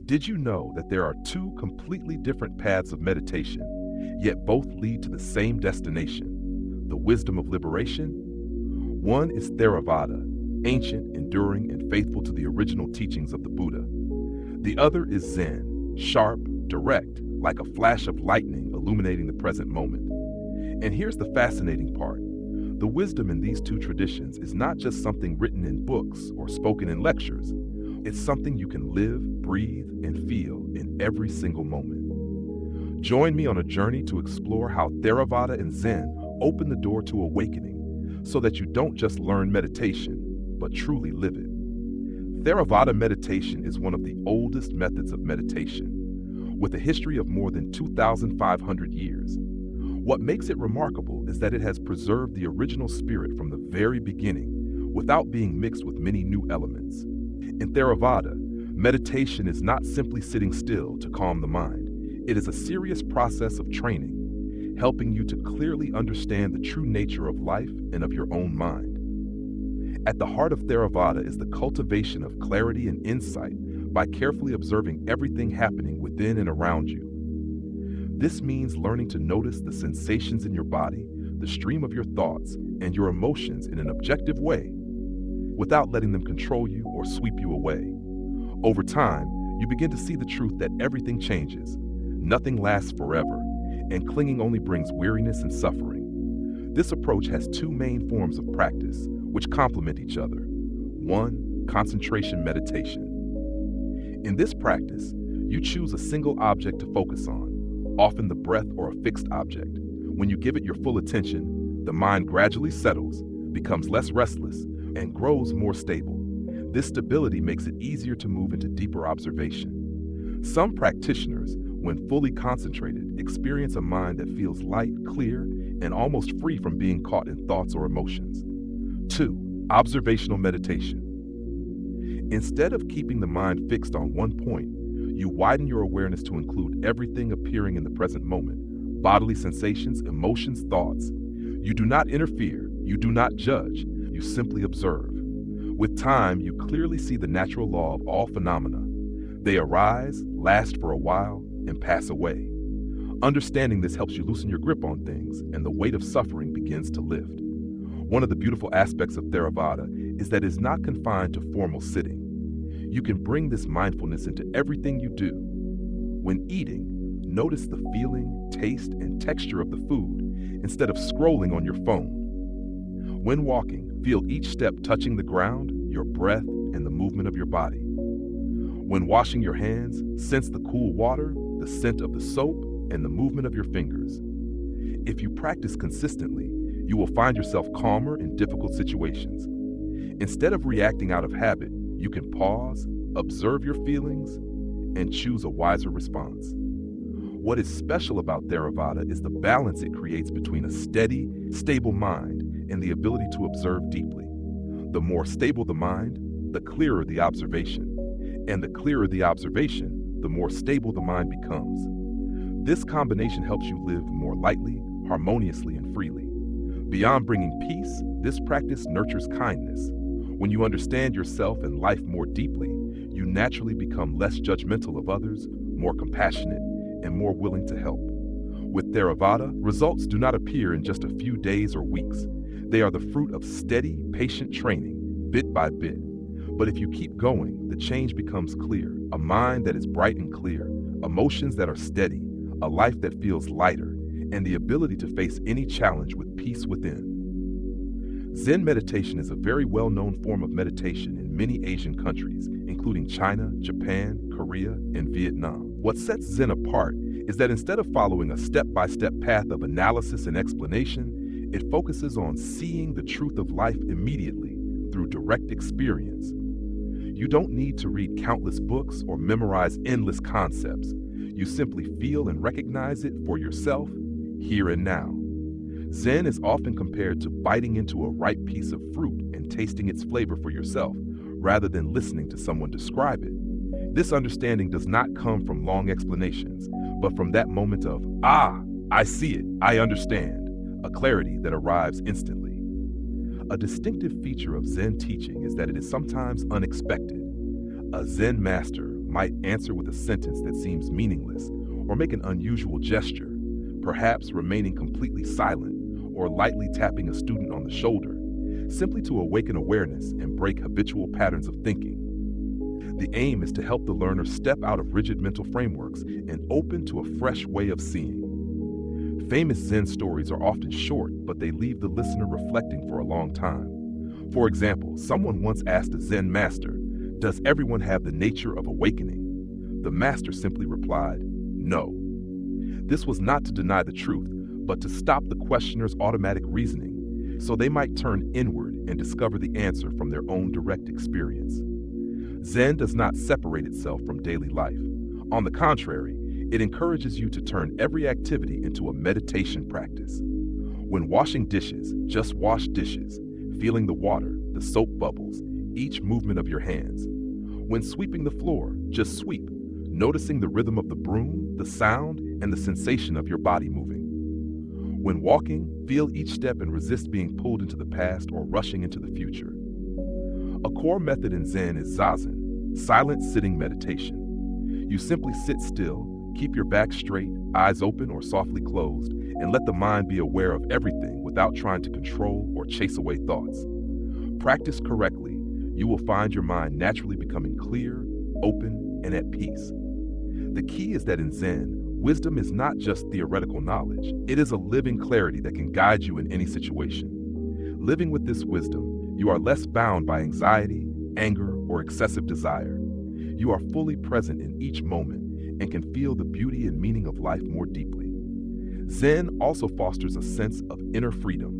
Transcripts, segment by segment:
Did you know that there are two completely different paths of meditation, yet both lead to the same destination, the wisdom of liberation? One is Theravāda, ancient, enduring, and faithful to the original teachings of the Buddha. The other is Zen, sharp, direct, like a flash of lightning illuminating the present moment. And here's the fascinating part. The wisdom in these two traditions is not just something written in books or spoken in lectures. It's something you can live, breathe, and feel in every single moment. Join me on a journey to explore how Theravāda and Zen open the door to awakening so that you don't just learn meditation, but truly live it. Theravāda meditation is one of the oldest methods of meditation, with a history of more than 2,500 years. What makes it remarkable is that it has preserved the original spirit from the very beginning without being mixed with many new elements. In Theravāda, meditation is not simply sitting still to calm the mind. It is a serious process of training, helping you to clearly understand the true nature of life and of your own mind. At the heart of Theravāda is the cultivation of clarity and insight by carefully observing everything happening within and around you. This means learning to notice the sensations in your body, the stream of your thoughts, and your emotions in an objective way, without letting them control you or sweep you away. Over time, you begin to see the truth that everything changes, nothing lasts forever, and clinging only brings weariness and suffering. This approach has two main forms of practice, which complement each other. One, concentration meditation. In this practice, you choose a single object to focus on, often the breath or a fixed object. When you give it your full attention, the mind gradually settles, becomes less restless, and grows more stable. This stability makes it easier to move into deeper observation. Some practitioners, when fully concentrated, experience a mind that feels light, clear, and almost free from being caught in thoughts or emotions. 2. Observational meditation. Instead of keeping the mind fixed on one point, you widen your awareness to include everything appearing in the present moment, bodily sensations, emotions, thoughts. You do not interfere, you do not judge, you simply observe. With time, you clearly see the natural law of all phenomena. They arise, last for a while, and pass away. Understanding this helps you loosen your grip on things, and the weight of suffering begins to lift. One of the beautiful aspects of Theravāda is that it is not confined to formal sitting. You can bring this mindfulness into everything you do. When eating, notice the feeling, taste, and texture of the food instead of scrolling on your phone. When walking, feel each step touching the ground, your breath, and the movement of your body. When washing your hands, sense the cool water, the scent of the soap, and the movement of your fingers. If you practice consistently, you will find yourself calmer in difficult situations. Instead of reacting out of habit, you can pause, observe your feelings, and choose a wiser response. What is special about Theravāda is the balance it creates between a steady, stable mind and the ability to observe deeply. The more stable the mind, the clearer the observation. And the clearer the observation, the more stable the mind becomes. This combination helps you live more lightly, harmoniously, and freely. Beyond bringing peace, this practice nurtures kindness. When you understand yourself and life more deeply, you naturally become less judgmental of others, more compassionate, and more willing to help. With Theravāda, results do not appear in just a few days or weeks. They are the fruit of steady, patient training, bit by bit. But if you keep going, the change becomes clear. A mind that is bright and clear, emotions that are steady, a life that feels lighter, and the ability to face any challenge with peace within. Zen meditation is a very well-known form of meditation in many Asian countries, including China, Japan, Korea, and Vietnam. What sets Zen apart is that instead of following a step-by-step path of analysis and explanation, it focuses on seeing the truth of life immediately through direct experience. You don't need to read countless books or memorize endless concepts. You simply feel and recognize it for yourself, here and now. Zen is often compared to biting into a ripe piece of fruit and tasting its flavor for yourself, rather than listening to someone describe it. This understanding does not come from long explanations, but from that moment of, I see it, I understand, a clarity that arrives instantly. A distinctive feature of Zen teaching is that it is sometimes unexpected. A Zen master might answer with a sentence that seems meaningless or make an unusual gesture, perhaps remaining completely silent or lightly tapping a student on the shoulder, simply to awaken awareness and break habitual patterns of thinking. The aim is to help the learner step out of rigid mental frameworks and open to a fresh way of seeing. Famous Zen stories are often short, but they leave the listener reflecting for a long time. For example, someone once asked a Zen master, "Does everyone have the nature of awakening?" The master simply replied, "No." This was not to deny the truth, but to stop the questioner's automatic reasoning, so they might turn inward and discover the answer from their own direct experience. Zen does not separate itself from daily life. On the contrary, it encourages you to turn every activity into a meditation practice. When washing dishes, just wash dishes, feeling the water, the soap bubbles, each movement of your hands. When sweeping the floor, just sweep, noticing the rhythm of the broom, the sound, and the sensation of your body moving. When walking, feel each step and resist being pulled into the past or rushing into the future. A core method in Zen is Zazen, silent sitting meditation. You simply sit still, keep your back straight, eyes open or softly closed, and let the mind be aware of everything without trying to control or chase away thoughts. Practice correctly, you will find your mind naturally becoming clear, open, and at peace. The key is that in Zen, wisdom is not just theoretical knowledge. It is a living clarity that can guide you in any situation. Living with this wisdom, you are less bound by anxiety, anger, or excessive desire. You are fully present in each moment and can feel the beauty and meaning of life more deeply. Zen also fosters a sense of inner freedom,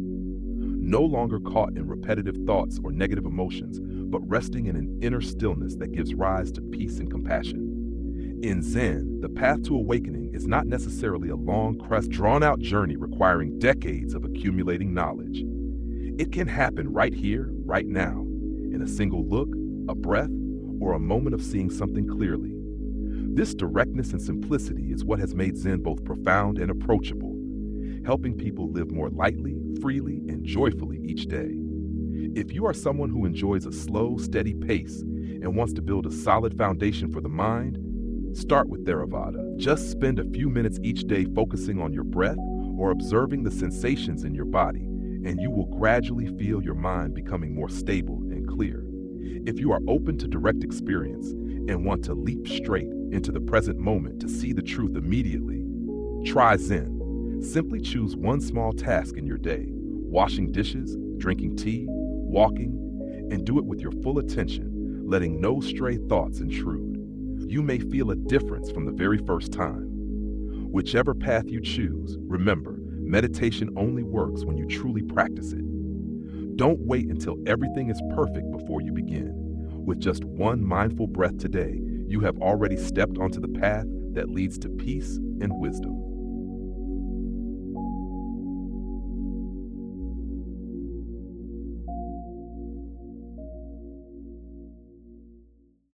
no longer caught in repetitive thoughts or negative emotions, but resting in an inner stillness that gives rise to peace and compassion. In Zen, the path to awakening is not necessarily a long, drawn-out journey requiring decades of accumulating knowledge. It can happen right here, right now, in a single look, a breath, or a moment of seeing something clearly. This directness and simplicity is what has made Zen both profound and approachable, helping people live more lightly, freely, and joyfully each day. If you are someone who enjoys a slow, steady pace and wants to build a solid foundation for the mind, start with Theravāda. Just spend a few minutes each day focusing on your breath or observing the sensations in your body, and you will gradually feel your mind becoming more stable and clear. If you are open to direct experience and want to leap straight into the present moment to see the truth immediately, try Zen. Simply choose one small task in your day, washing dishes, drinking tea, walking, and do it with your full attention, letting no stray thoughts intrude. You may feel a difference from the very first time. Whichever path you choose, remember, meditation only works when you truly practice it. Don't wait until everything is perfect before you begin. With just one mindful breath today, you have already stepped onto the path that leads to peace and wisdom.